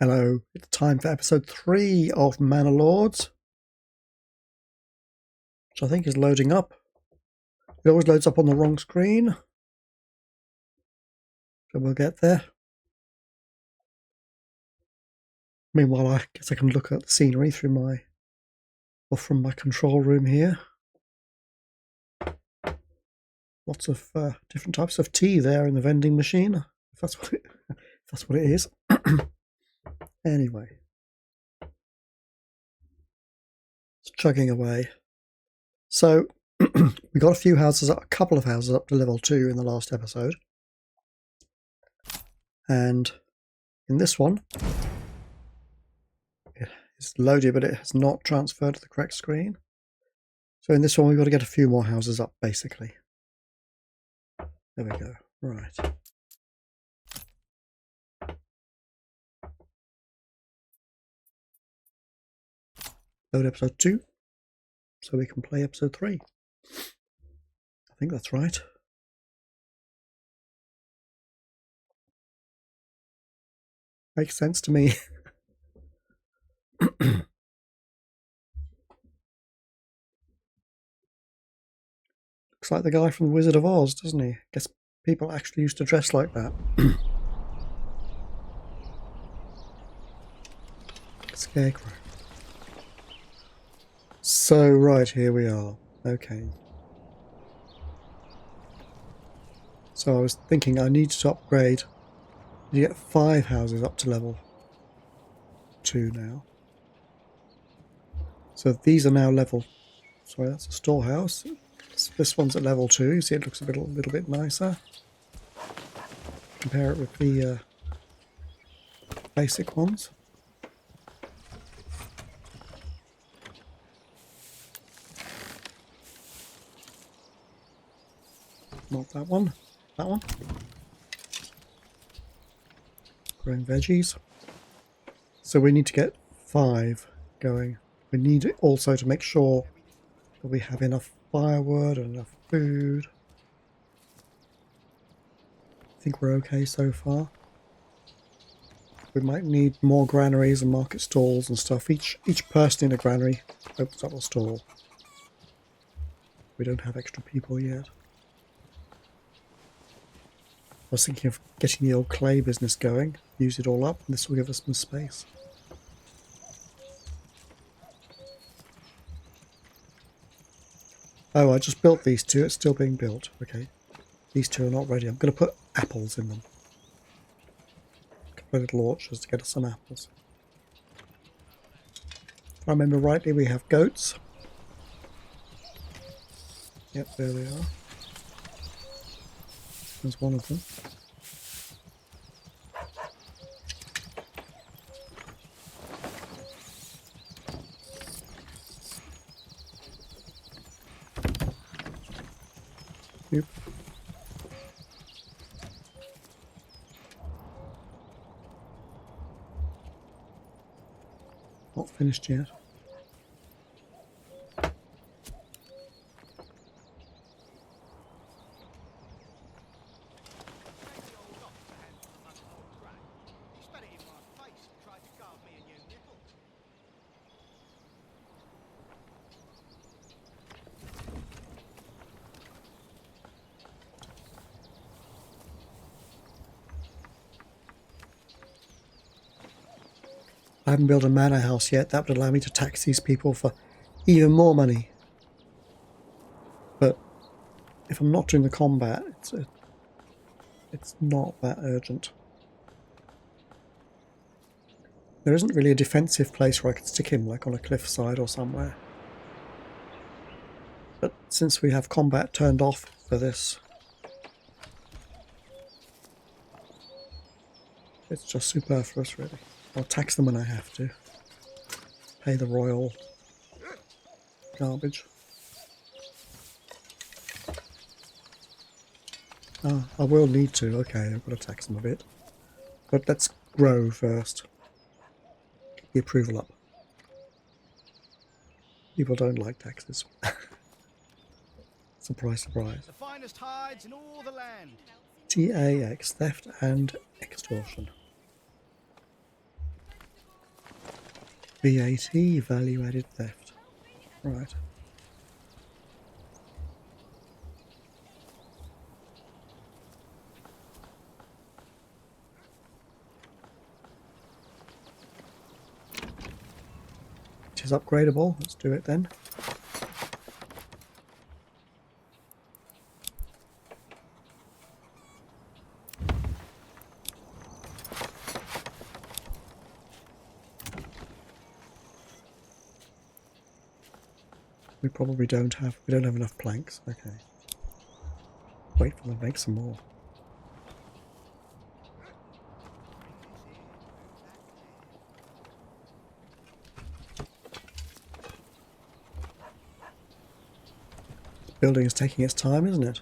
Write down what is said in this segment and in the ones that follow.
Hello, it's time for episode 3 of Manor Lords, which I think is loading up. It always loads up on the wrong screen, so we'll get there. Meanwhile, I guess I can look at the scenery through from my control room here. Lots of different types of tea there in the vending machine, if that's what it is. Anyway, it's chugging away. So we got a couple of houses up to level 2 in the last episode, and in this one it's loaded, but it has not transferred to the correct screen. So in this one we've got to get a few more houses up, basically. There we go. Right. Load episode 2, so we can play episode 3. I think that's right. Makes sense to me. Looks like the guy from The Wizard of Oz, doesn't he? Guess people actually used to dress like that. Scarecrow. So, right, here we are. Okay. So I was thinking I need to upgrade. You get 5 houses up to level 2 now. So these are now level... Sorry, that's a storehouse. This one's at level 2. You see it looks a little bit nicer. Compare it with the basic ones. Not that one. That one. Growing veggies. So we need to get 5 going. We need also to make sure that we have enough firewood and enough food. I think we're okay so far. We might need more granaries and market stalls and stuff. Each person in a granary opens up a stall. We don't have extra people yet. I was thinking of getting the old clay business going, use it all up, and this will give us some space. Oh, I just built these 2, it's still being built. Okay. These 2 are not ready. I'm going to put apples in them. A couple of little orchards to get us some apples. If I remember rightly, we have goats. Yep, there they are. There's one of them. Yep. Not finished yet. I haven't built a manor house yet. That would allow me to tax these people for even more money. But if I'm not doing the combat, it's not that urgent. There isn't really a defensive place where I could stick him, like on a cliffside or somewhere. But since we have combat turned off for this, it's just superfluous, really. I'll tax them when I have to. Pay the royal garbage. Ah, I will need to. Okay, I've got to tax them a bit. But let's grow first. Get the approval up. People don't like taxes. Surprise, surprise. The finest hides in all the land. TAX, theft and extortion. VAT, value added theft. Right. It is upgradable. Let's do it then. We probably don't have enough planks. Okay. Wait for them to make some more. This building is taking its time, isn't it?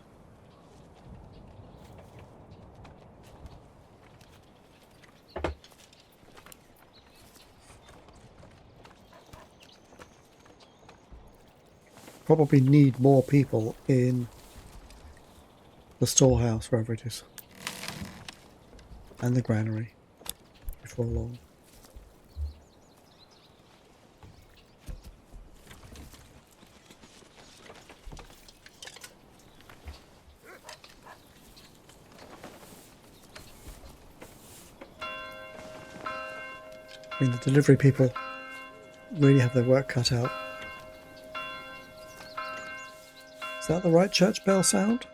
Probably need more people in the storehouse, wherever it is, and the granary before long. I mean, the delivery people really have their work cut out. Is that the right church bell sound?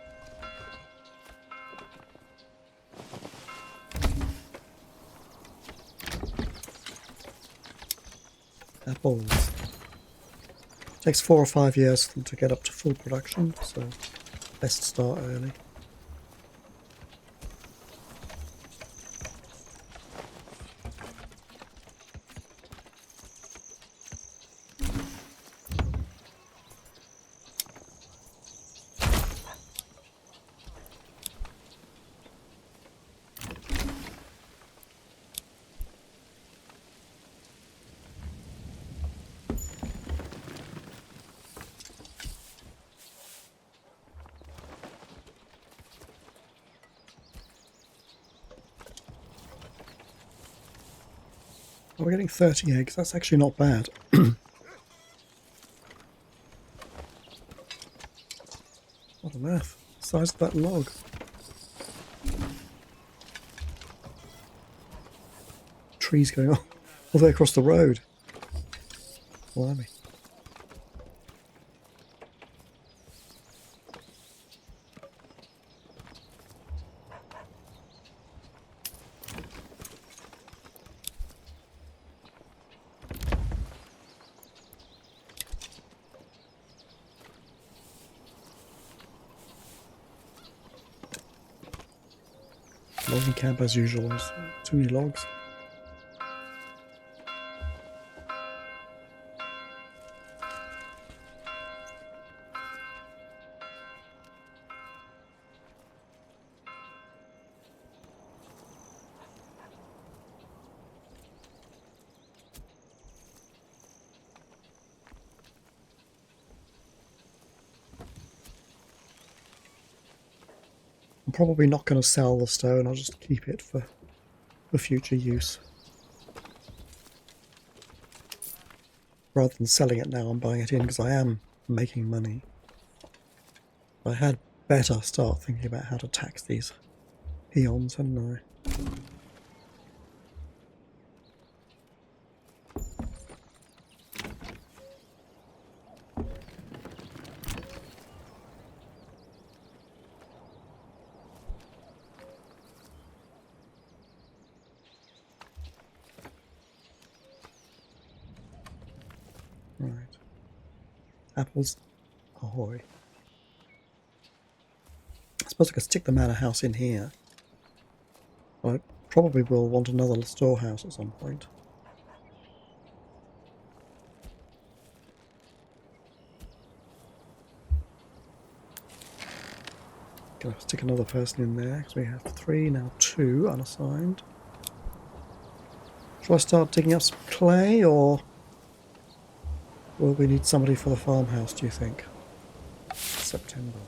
Apples. Takes 4 or 5 years for them to get up to full production, so best start early. Oh, we're getting 30 eggs. That's actually not bad. What on earth? The size of that log. Trees going on all the way across the road. Blimey. Logging camp as usual. There's too many logs. I'm probably not going to sell the stone. I'll just keep it for future use. Rather than selling it now, I'm buying it in because I am making money. I had better start thinking about how to tax these peons, hadn't I? Right. Apples ahoy. I suppose I could stick the manor house in here. I probably will want another storehouse at some point. Gonna stick another person in there because we have 3, now 2 unassigned. Shall I start digging up some clay, or will we need somebody for the farmhouse, do you think? September.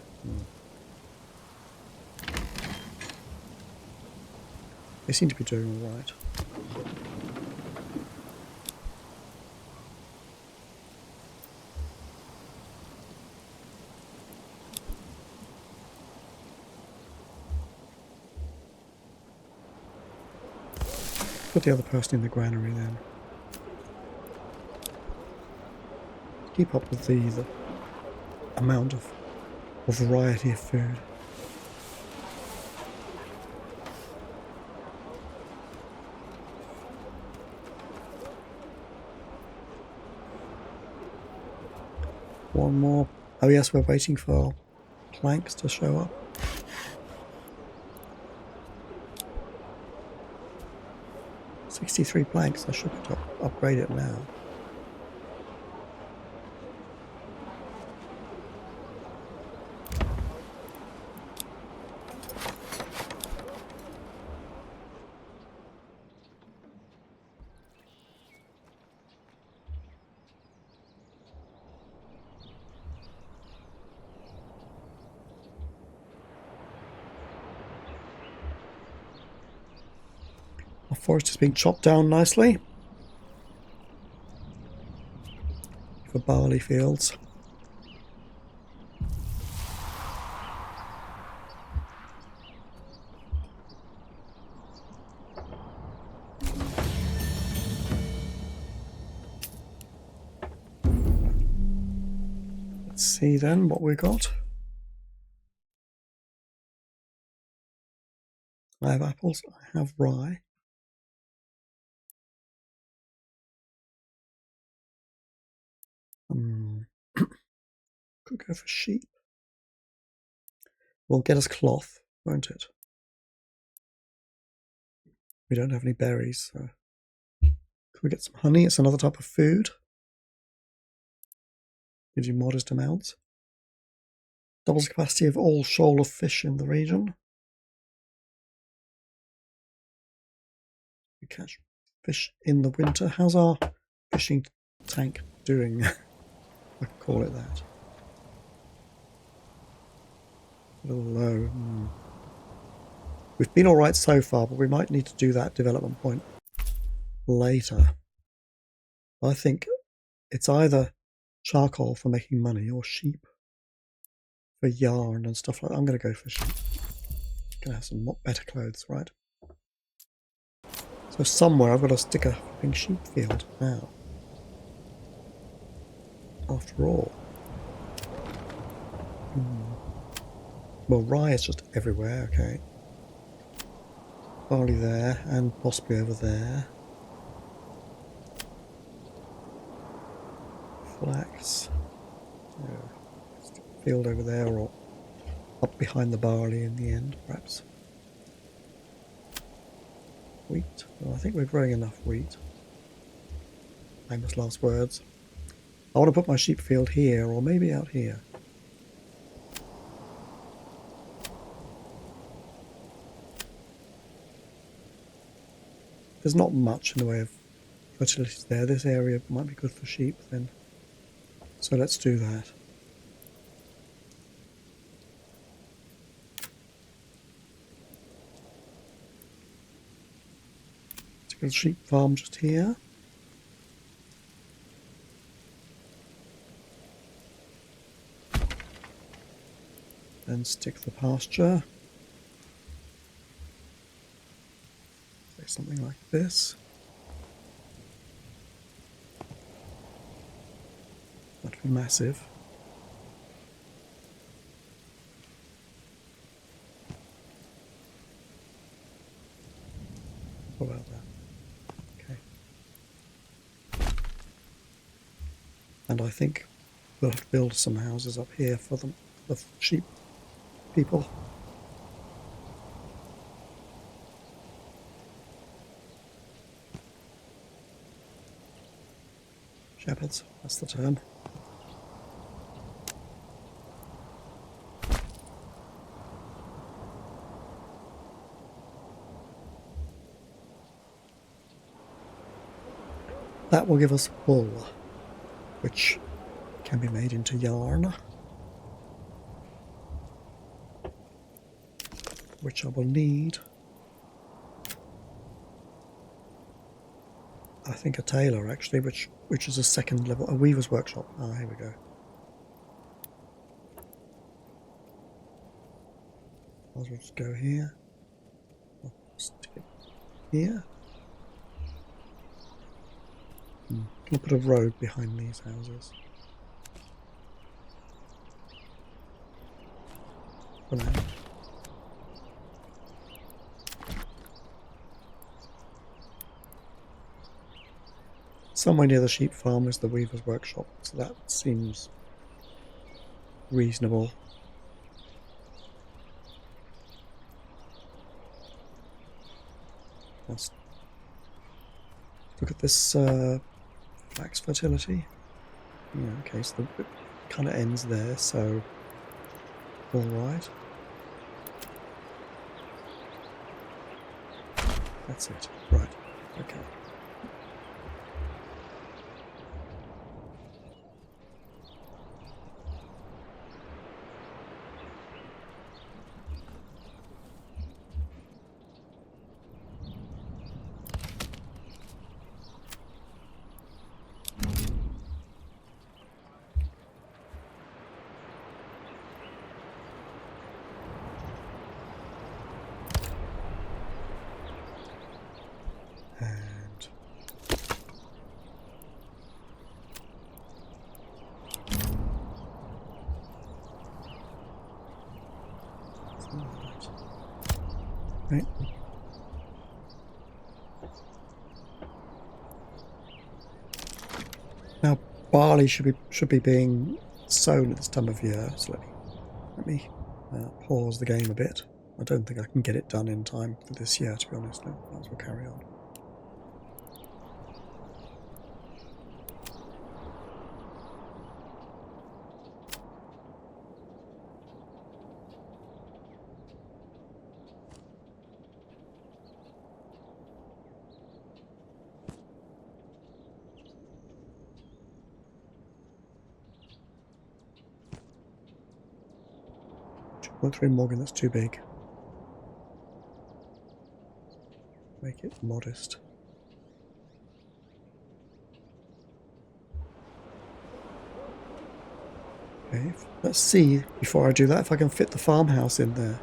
They seem to be doing all right. put the other person in the granary then. Keep up with the amount of variety of food. One more. Oh yes, we're waiting for planks to show up. $63 planks. I should upgrade it now. Our forest is being chopped down nicely for barley fields. Let's see then what we got. I have apples, I have rye. Could go for sheep. Will get us cloth, won't it? We don't have any berries, so could we get some honey? It's another type of food. Gives you modest amounts. Doubles the capacity of all shoal of fish in the region. We catch fish in the winter. How's our fishing tank doing? I could call it that. A little low. We've been alright so far, but we might need to do that development point later. I think it's either charcoal for making money or sheep for yarn and stuff like that. I'm going to go for sheep. Gonna have some better clothes, right? So somewhere I've got to stick a flipping sheep field now. After all. Well, rye is just everywhere, okay. Barley there, and possibly over there. Flax. Yeah. Field over there, or up behind the barley in the end, perhaps. Wheat. Well, I think we're growing enough wheat. Famous last words. I want to put my sheep field here, or maybe out here. There's not much in the way of fertility there. This area might be good for sheep then. So let's do that. Stick a sheep farm just here. Then stick the pasture. Say something like this. That'd be massive. What about that? Okay. And I think we'll have to build some houses up here for them, the sheep people. Shepherds, that's the term. That will give us wool, which can be made into yarn, which I will need. I think a tailor actually, which is a second level, a weaver's workshop. Ah, here we go. Might as well just go here. I'll stick it here. Gonna put a road behind these houses. For now. Somewhere near the sheep farm is the weaver's workshop, so that seems reasonable. Let's look at this flax fertility. Yeah, okay, so it kind of ends there, so all right. That's it. Right. Okay. And right. Now barley should be being sown at this time of year. So let me pause the game a bit. I don't think I can get it done in time for this year, to be honest. No, might as well carry on. .3 Morgan, that's too big. Make it modest. Okay, let's see, before I do that, if I can fit the farmhouse in there.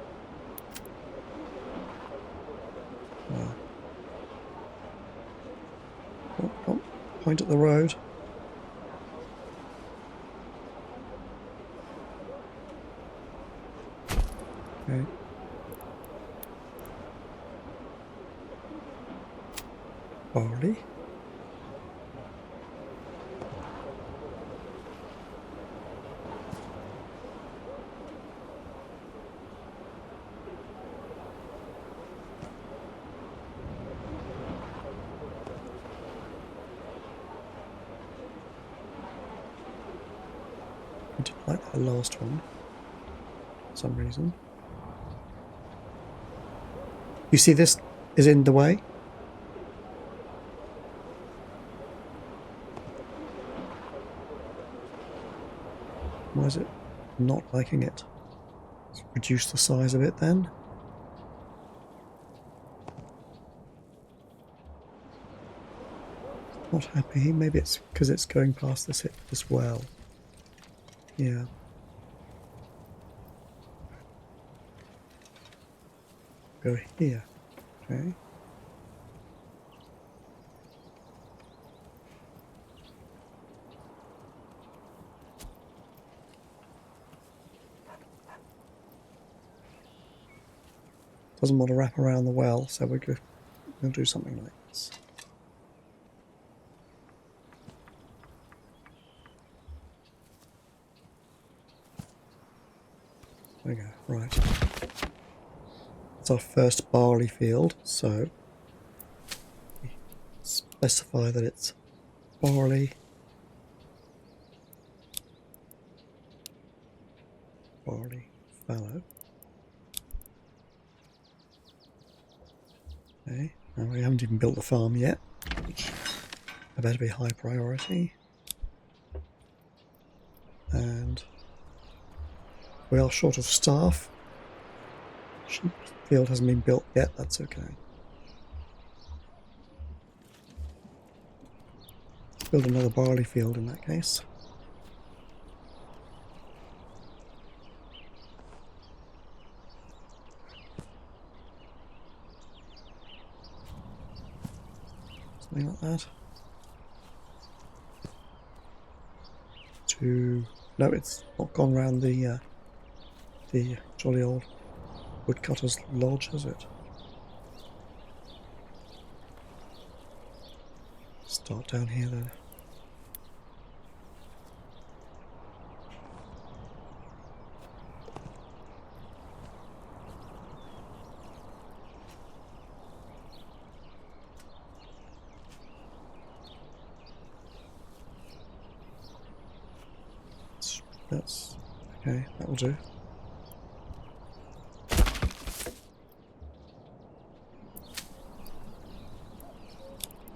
Oh, point at the road. Okay. Barley. I didn't like that last one for some reason. You see this is in the way? Why is it not liking it? Let's reduce the size of it then. Not happy. Maybe it's because it's going past this well. Yeah. Go here. Okay. Doesn't want to wrap around the well, so we're going to do something like this. There we go. Right. It's our first barley field, so we specify that it's barley, fallow. Okay, and we haven't even built the farm yet, which I better be high priority. And we are short of staff. Sheep field hasn't been built yet, that's okay. Let's build another barley field in that case. Something like that. to... No, it's not gone round the jolly old woodcutter's lodge, has it? Start down here then. That's okay, that will do.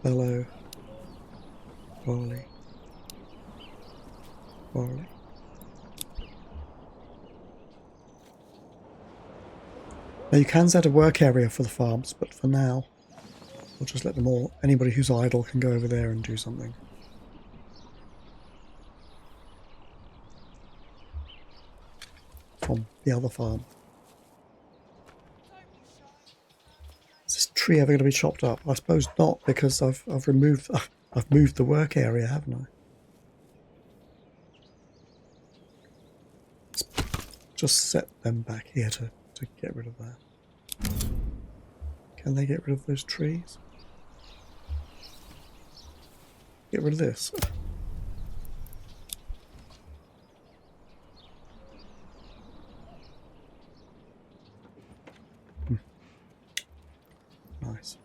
Hello. Barley. Barley. Now you can set a work area for the farms, but for now, we'll just let them all, anybody who's idle can go over there and do something. From the other farm. Is this tree ever going to be chopped up? I suppose not, because I've moved the work area, haven't I? Let's just set them back here to get rid of that. Can they get rid of those trees? Get rid of this. Nice.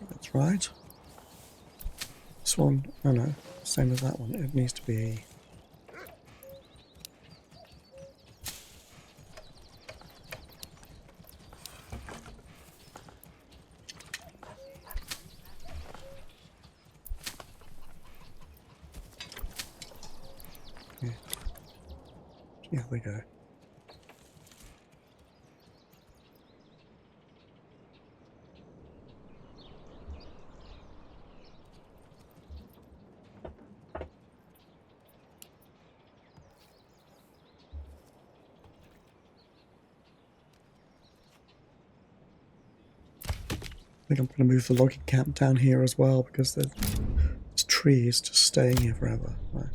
That's right. This one, oh no, same as that one. It needs to be... Yeah, there we go. I think I'm going to move the logging camp down here as well, because there's trees just staying here forever. Right.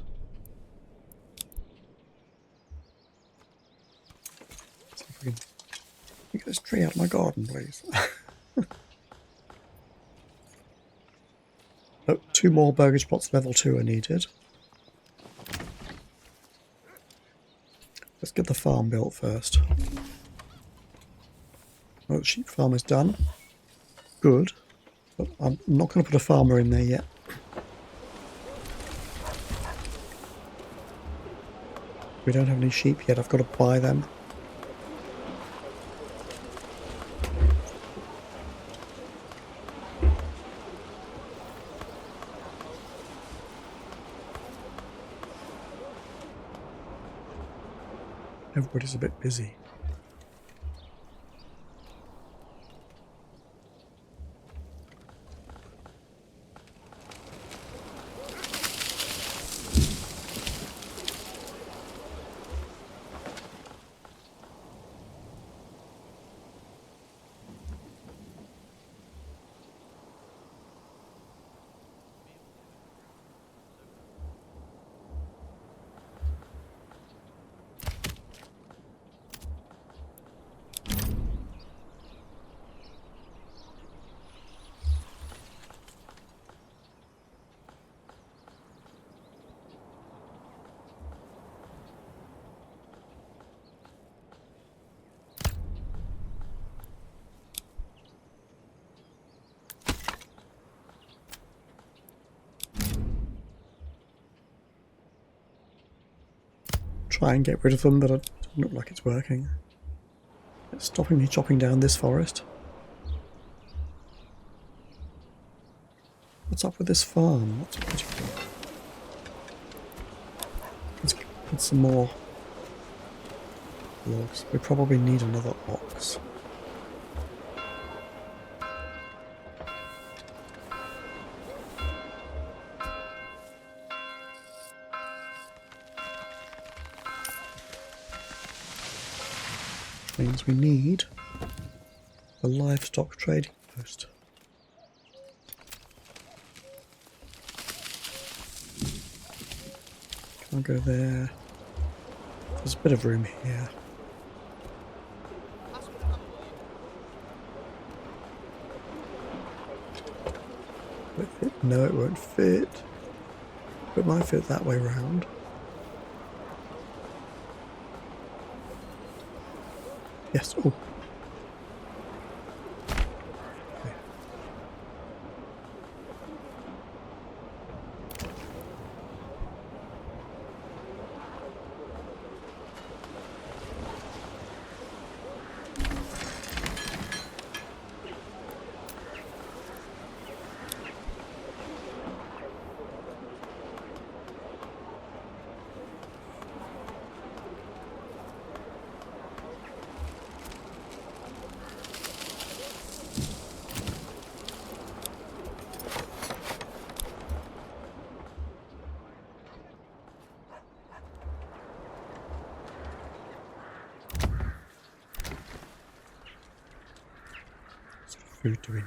See if we can get this tree out of my garden, please. Oh, 2 more burgage pots level 2 are needed. Let's get the farm built first. Oh, the sheep farm is done. Good. But I'm not going to put a farmer in there yet. We don't have any sheep yet. I've got to buy them. Everybody's a bit busy. try and get rid of them, but it doesn't look like it's working. It's stopping me chopping down this forest. What's up with this farm? That's beautiful. Let's get some more logs. We probably need another ox. Means we need a livestock trading post. Can't go there. There's a bit of room here. Will it fit? No, it won't fit. It might fit that way round. Yes. Oh. Okay. Food do we need?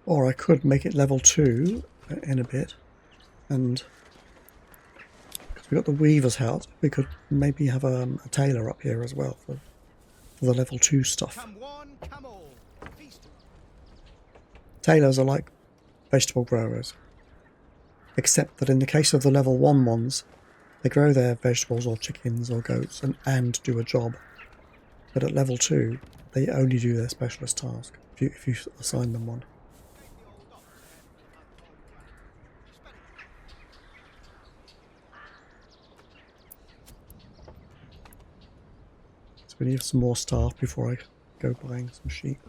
Or I could make it level 2 in a bit, and because we got the weaver's house, we could maybe have a tailor up here as well for the level 2 stuff. Come one, come all. Feast. Tailors are like vegetable growers, except that in the case of the level 1 ones, they grow their vegetables or chickens or goats and do a job. But at level 2, they only do their specialist task, if you assign them one. So we need some more staff before I go buying some sheep.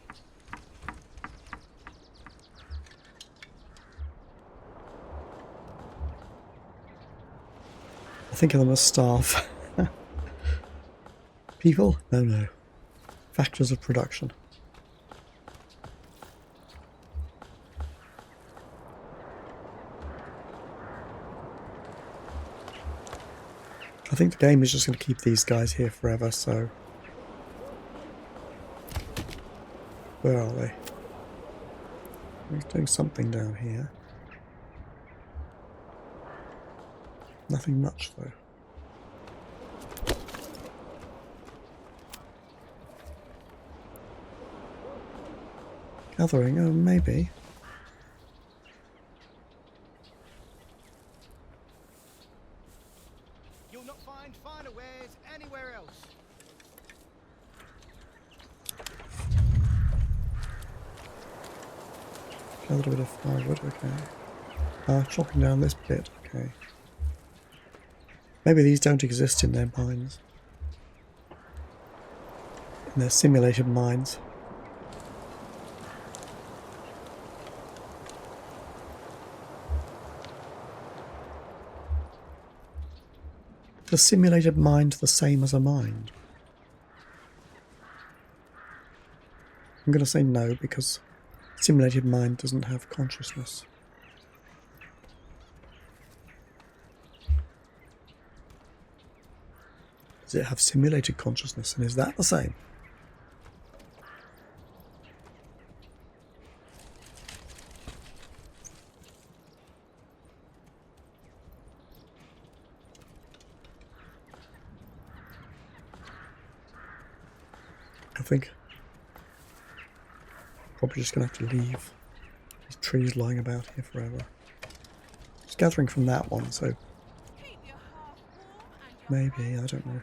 I think of them as staff. People? No, no. Factors of production. I think the game is just going to keep these guys here forever, so... Where are they? He's doing something down here. Nothing much, though. Gathering? Oh, maybe. You'll not find finer wares anywhere else. Gathered a bit of firewood, okay. Chopping down this bit, okay. Maybe these don't exist in their mines. In their simulated mines. Is a simulated mind the same as a mind? I'm going to say no, because simulated mind doesn't have consciousness. Does it have simulated consciousness, and is that the same? I think probably just going to have to leave these trees lying about here forever. Just gathering from that one, so maybe, I don't know.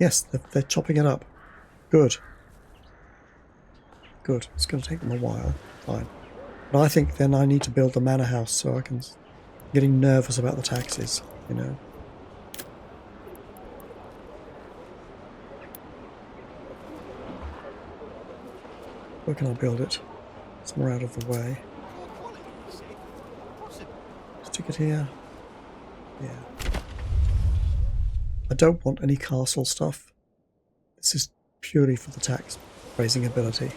Yes, they're chopping it up. Good. Good. It's going to take them a while. Fine. But I think then I need to build the manor house so I can... I'm getting nervous about the taxes, you know. Where can I build it? Somewhere out of the way. Poor quality, you see. Possible. Stick it here. Yeah. I don't want any castle stuff. This is purely for the tax raising ability.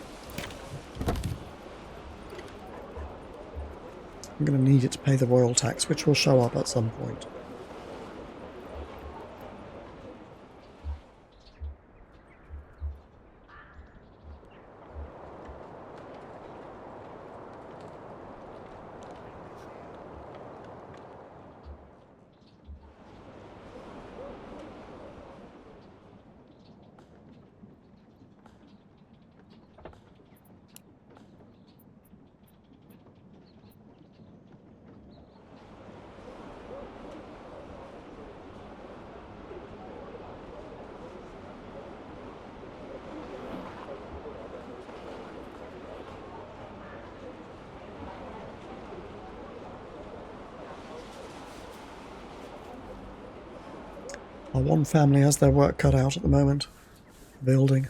I'm going to need it to pay the royal tax, which will show up at some point. Our one family has their work cut out at the moment. Building.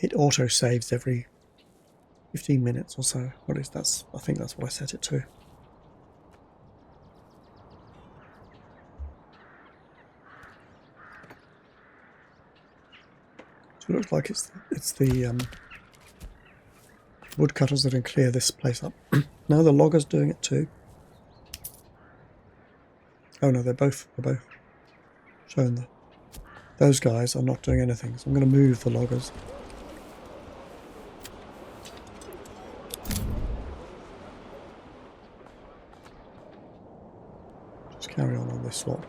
It auto saves every 15 minutes or so. What is that? I think that's what I set it to. So it looks like it's the woodcutters that can clear this place up. No, the loggers doing it too. Oh no, they're both showing the... Those guys are not doing anything, so I'm going to move the loggers. Just carry on this swap.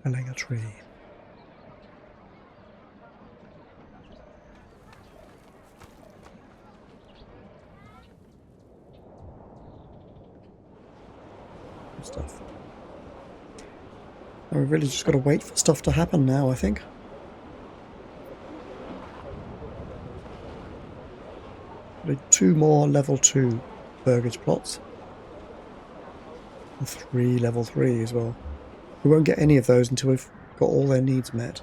Felling a tree. Good stuff. And we've really just got to wait for stuff to happen now, I think. Need 2 more level 2 burgage plots. And 3 level 3 as well. We won't get any of those until we've got all their needs met.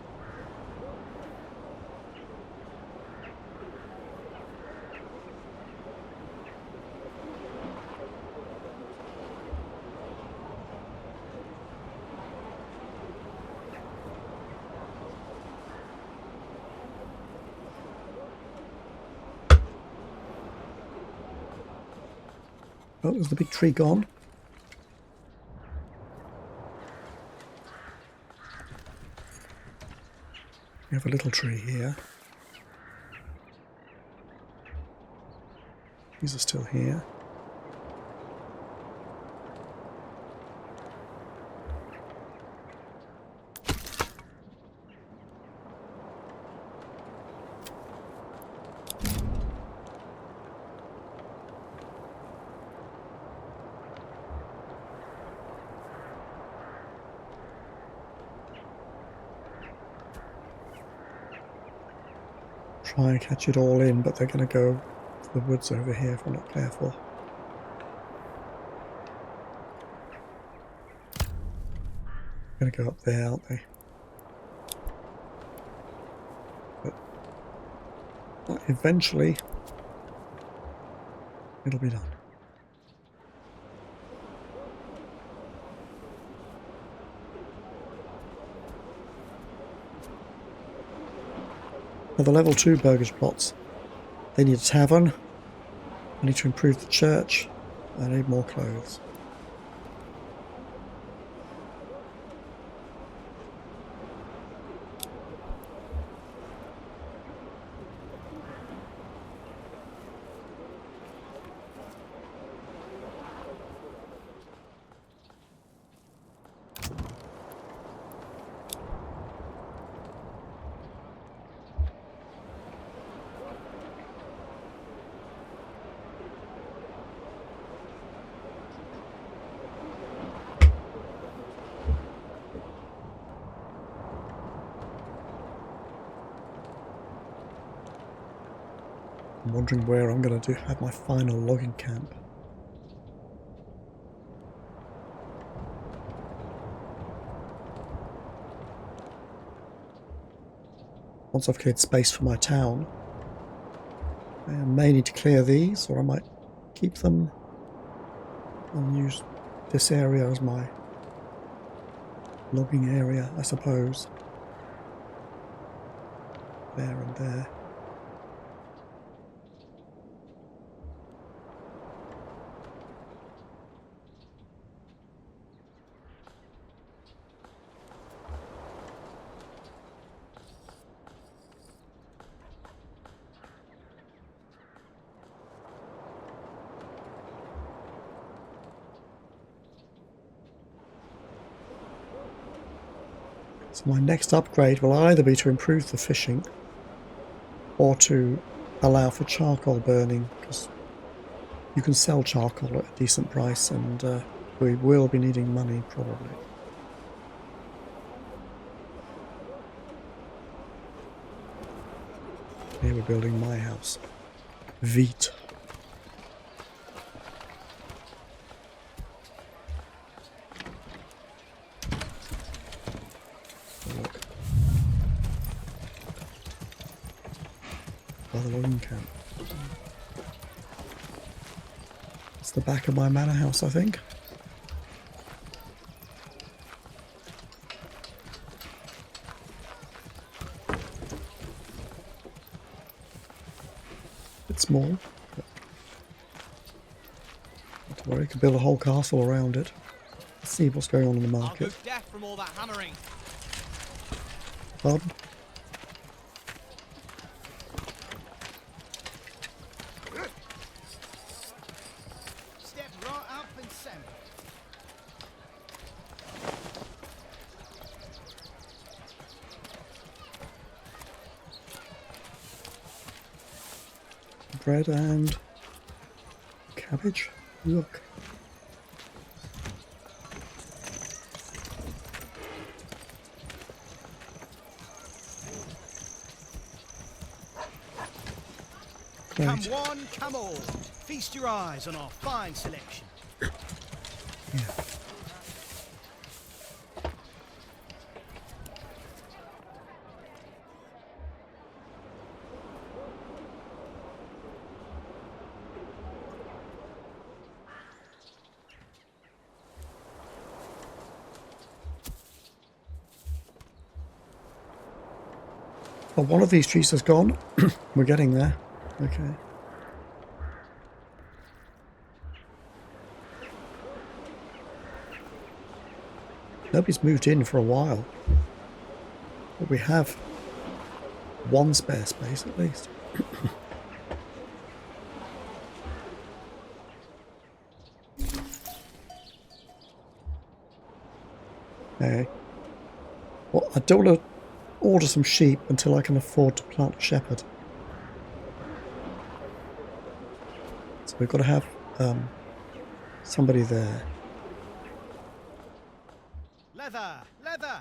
Oh, is the big tree gone? We have a little tree here. These are still here. Try and catch it all in, but they're going to go to the woods over here if we're not careful. Going to go up there, aren't they? eventually it'll be done. Now the level 2 burgers plots, they need a tavern, I need to improve the church, I need more clothes. I'm wondering where I'm going to have my final logging camp. Once I've cleared space for my town, I may need to clear these, or I might keep them and use this area as my logging area, I suppose. There and there. So my next upgrade will either be to improve the fishing or to allow for charcoal burning, because you can sell charcoal at a decent price, and we will be needing money probably. Here we're building my house. Veet. Look. By the logging camp. It's the back of my manor house, I think. Bit small. But not to worry, you can build a whole castle around it. Let's see what's going on in the I'll market. go deaf from all that hammering. Pardon? Step right up and send. Bread and cabbage. Look. Great. Come one, come all. Feast your eyes on our fine selection. Yeah. Well, one of these trees has gone. We're getting there. Okay. Nobody's moved in for a while. But we have one spare space at least. Okay. Well, I don't want to order some sheep until I can afford to plant a shepherd. So we've got to have somebody there. Leather, leather.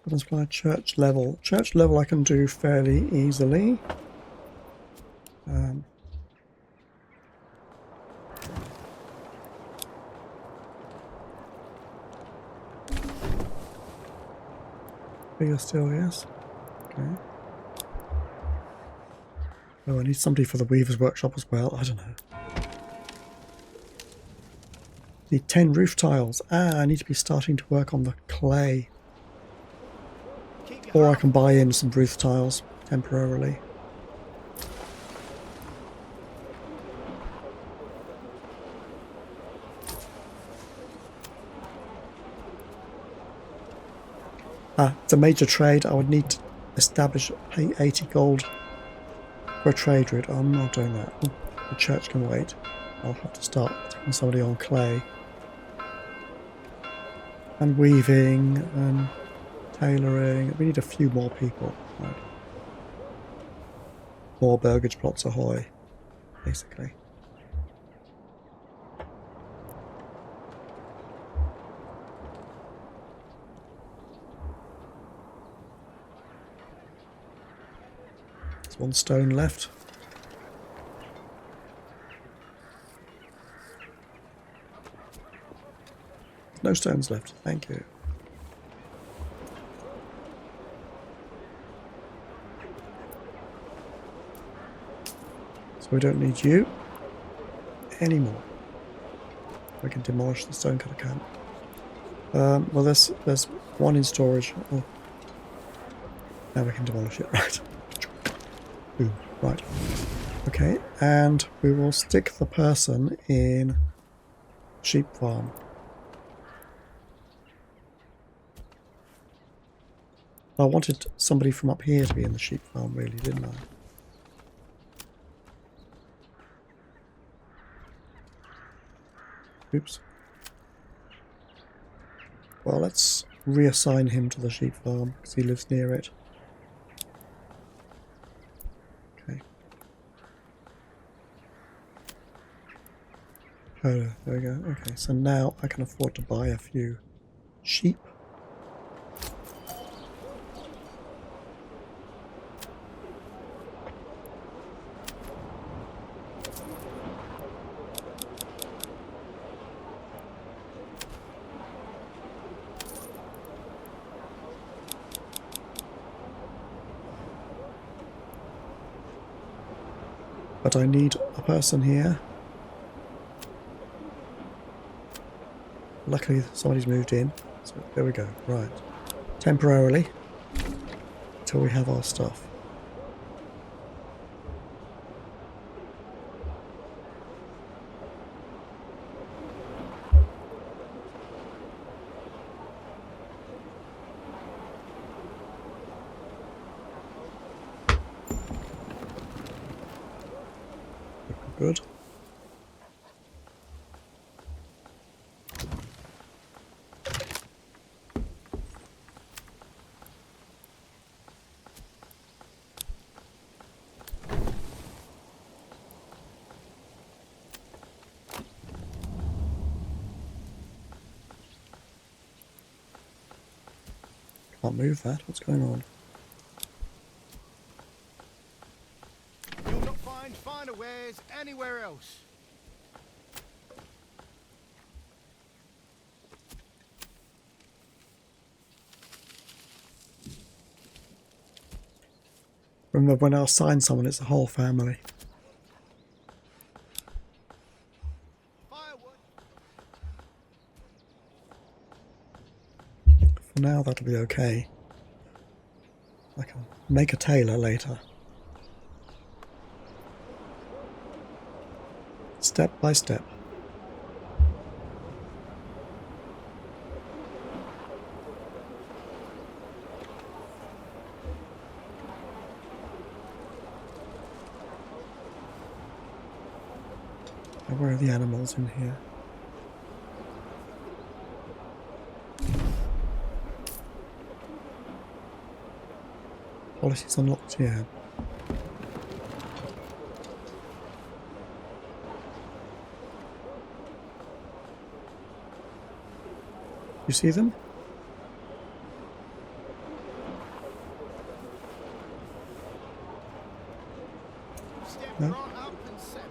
Building supply church level. Church level I can do fairly easily. Bigger still, yes. Okay. Oh, I need somebody for the weaver's workshop as well. I don't know. Need 10 roof tiles. Ah, I need to be starting to work on the clay. Keep your Or I heart can buy in some roof tiles temporarily. Ah, it's a major trade. I would need to establish, pay 80 gold for a trade route. I'm not doing that. Oh, the church can wait. I'll have to start taking somebody on clay. And weaving and tailoring. We need a few more people. Right. More burgage plots ahoy, basically. There's one stone left. No stones left, thank you. So we don't need you anymore. We can demolish the stonecutter camp. Well, there's one in storage. Oh, now we can demolish it, right? Boom, right. Okay, and we will stick the person in sheep farm. I wanted somebody from up here to be in the sheep farm, really, didn't I? Oops. Well, let's reassign him to the sheep farm because he lives near it. Okay. Oh, there we go. Okay, so now I can afford to buy a few sheep. But I need a person here. Luckily somebody's moved in. So there we go. Right. Temporarily. Until we have our stuff. Good. Can't move that. What's going on? you'll not find finer wares anywhere else. Remember, when I assign someone, it's the whole family. Firewood. For now, that'll be okay. I can make a tailor later. Step by step. And where are the animals in here? Policies unlocked, yeah. You see them? No? Brought up and set.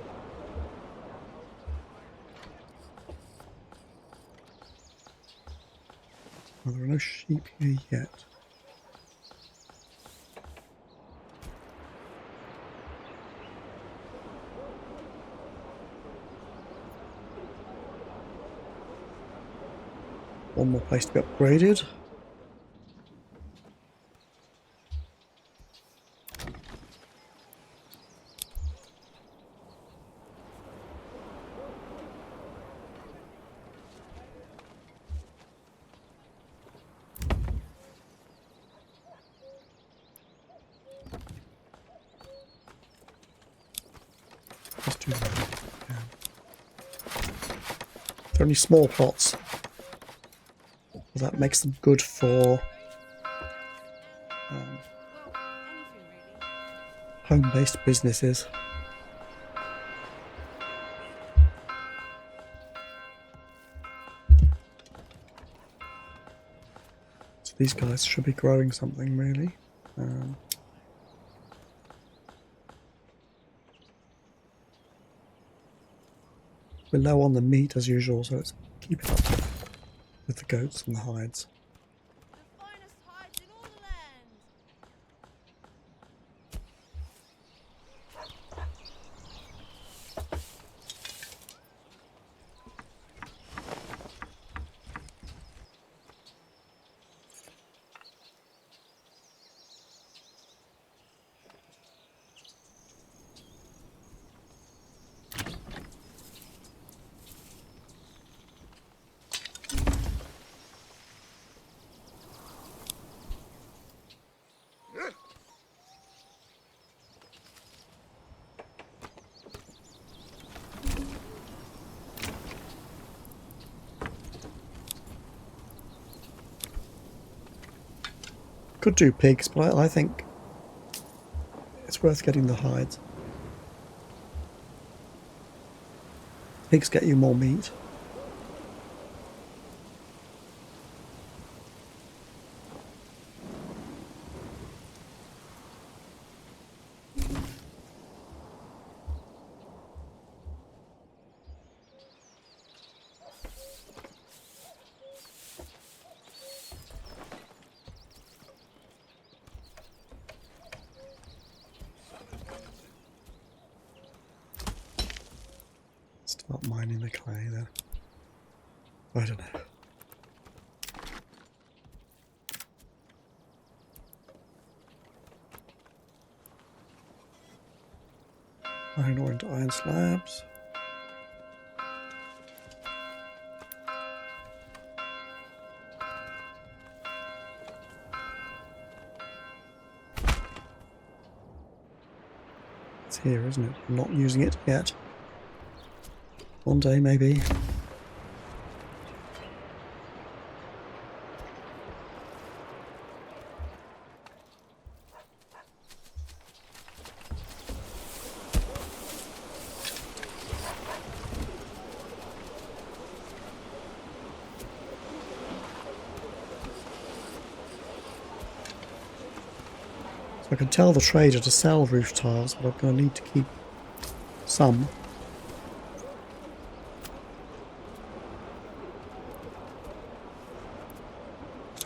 Well, there are no sheep here yet. One more place to be upgraded. Let's do that. Yeah. They're only small plots. That makes them good for home-based businesses. So these guys should be growing something really. We're low on the meat as usual, so let's keep it up with the goats and the hides. The finest hides in all the land. Could do pigs, but I think it's worth getting the hides. Pigs get you more meat. Start mining the clay then. I don't know. Iron ore into iron slabs. It's here, isn't it? I'm not using it yet. One day, maybe. So I can tell the trader to sell roof tiles, but I'm going to need to keep some.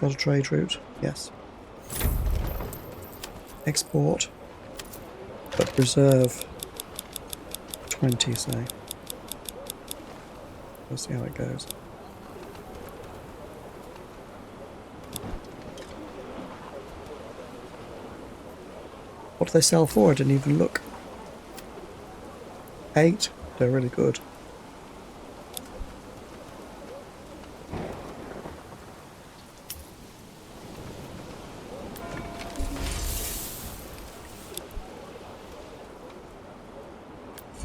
Got a trade route, yes. Export, but reserve 20, say. We'll see how it goes. What do they sell for? I didn't even look. 8, they're really good.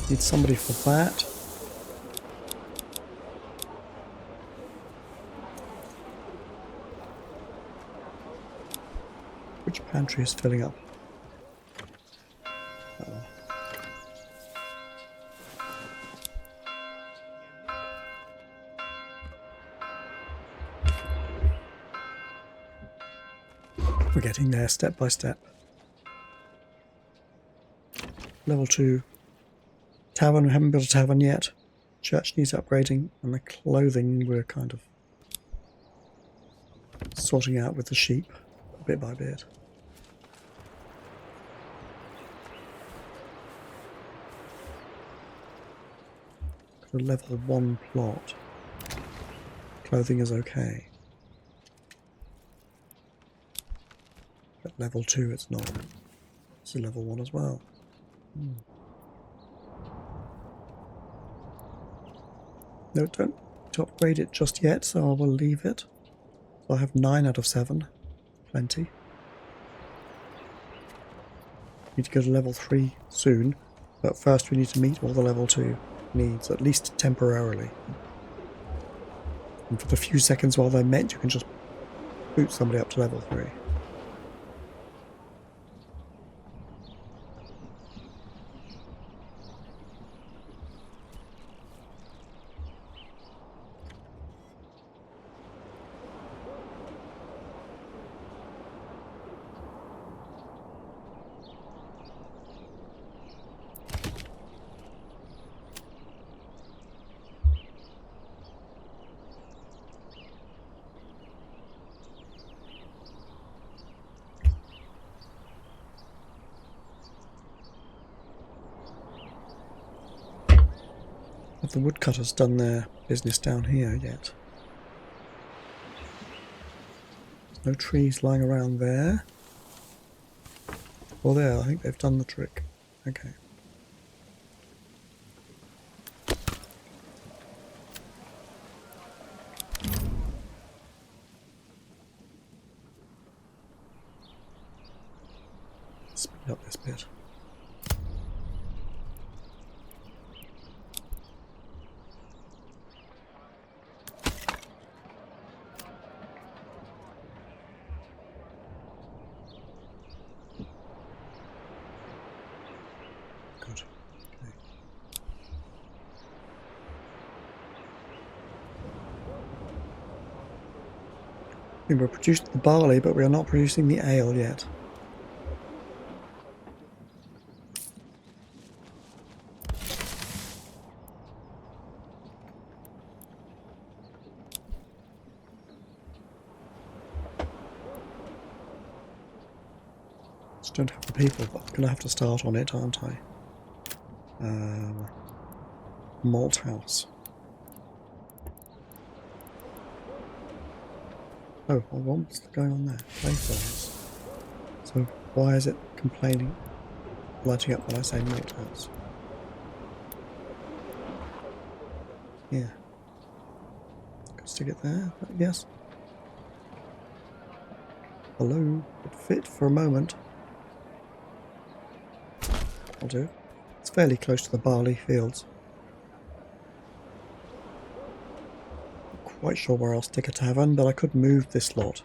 Need somebody for that. Which pantry is filling up? We're getting there step by step. Level 2 Tavern, we haven't built a tavern yet. Church needs upgrading, and the clothing we're kind of sorting out with the sheep, bit by bit. Got a level 1 plot. Clothing is okay. At level 2 it's not. It's a level 1 as well. No, don't to upgrade it just yet, so I will leave it. I have 9 out of 7. Plenty. Need to go to level 3 soon, but first we need to meet all the level 2 needs, at least temporarily. And for the few seconds while they're met, you can just boot somebody up to level 3. Have the woodcutters done their business down here yet? There's no trees lying around there. Well, there, I think they've done the trick. Okay. Speed up this bit. Good. Okay. I think we're producing the barley, but we are not producing the ale yet. Don't have the people, but I'm going to have to start on it, aren't I? Malt house. Oh, well, what's going on there? Playfellows. So why is it complaining, lighting up when I say malt house? Yeah. Could stick it there, yes. Hello, it fit for a moment. I'll do. It's fairly close to the barley fields. Not quite sure where I'll stick a tavern, but I could move this lot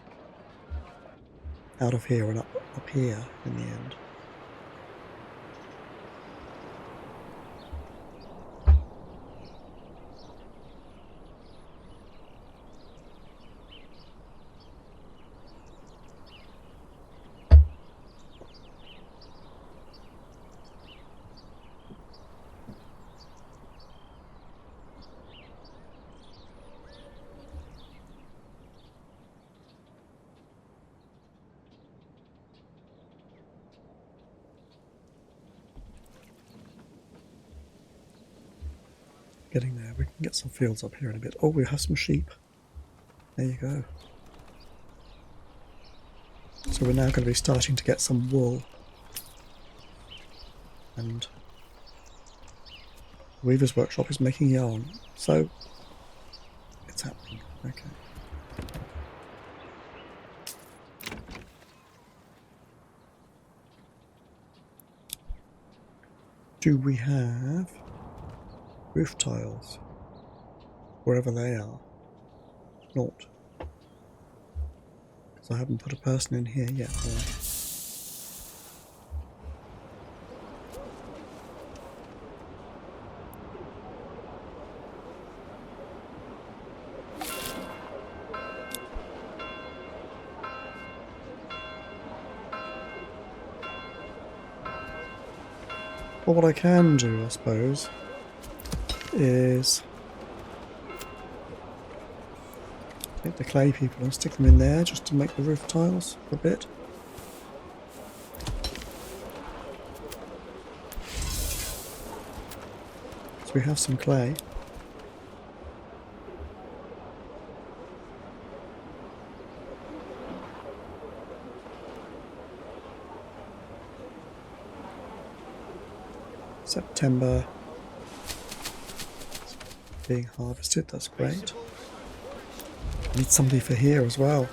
out of here and up here in the end. Getting there. We can get some fields up here in a bit. Oh, we have some sheep. There you go. So we're now going to be starting to get some wool. And the Weaver's Workshop is making yarn. So it's happening. Okay. Do we have roof tiles? Wherever they are. Not. Because I haven't put a person in here yet. No. Well, what I can do, I suppose, is take the clay people and stick them in there just to make the roof tiles for a bit. So we have some clay. September being harvested, that's great. I need somebody for here as well.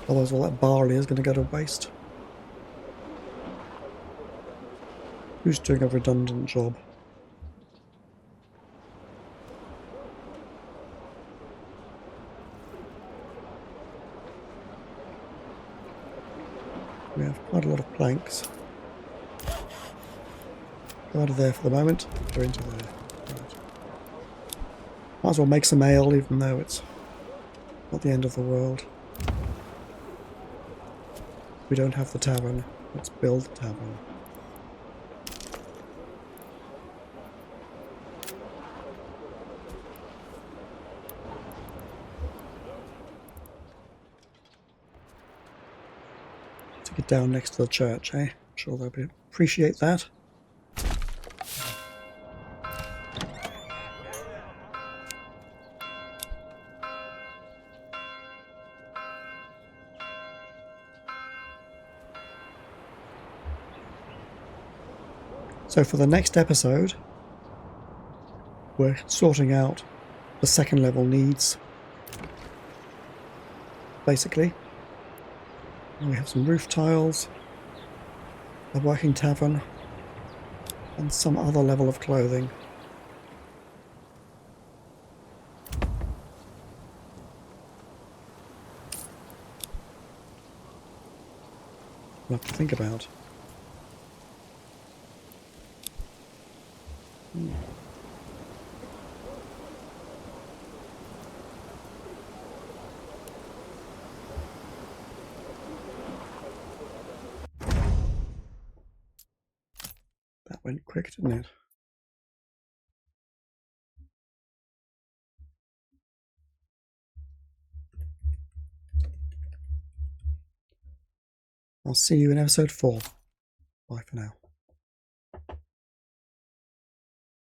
Otherwise all that barley is going to go to waste. Who's doing a redundant job? We have quite a lot of planks. Go out of there for the moment. Go into there. Right. Might as well make some ale, even though it's not the end of the world. We don't have the tavern. Let's build the tavern. Take it down next to the church, eh? I'm sure they'll appreciate that. So for the next episode, we're sorting out the second level needs, basically. And we have some roof tiles, a working tavern, and some other level of clothing. We'll have to think about. That went quick, didn't it? I'll see you in episode 4. Bye for now.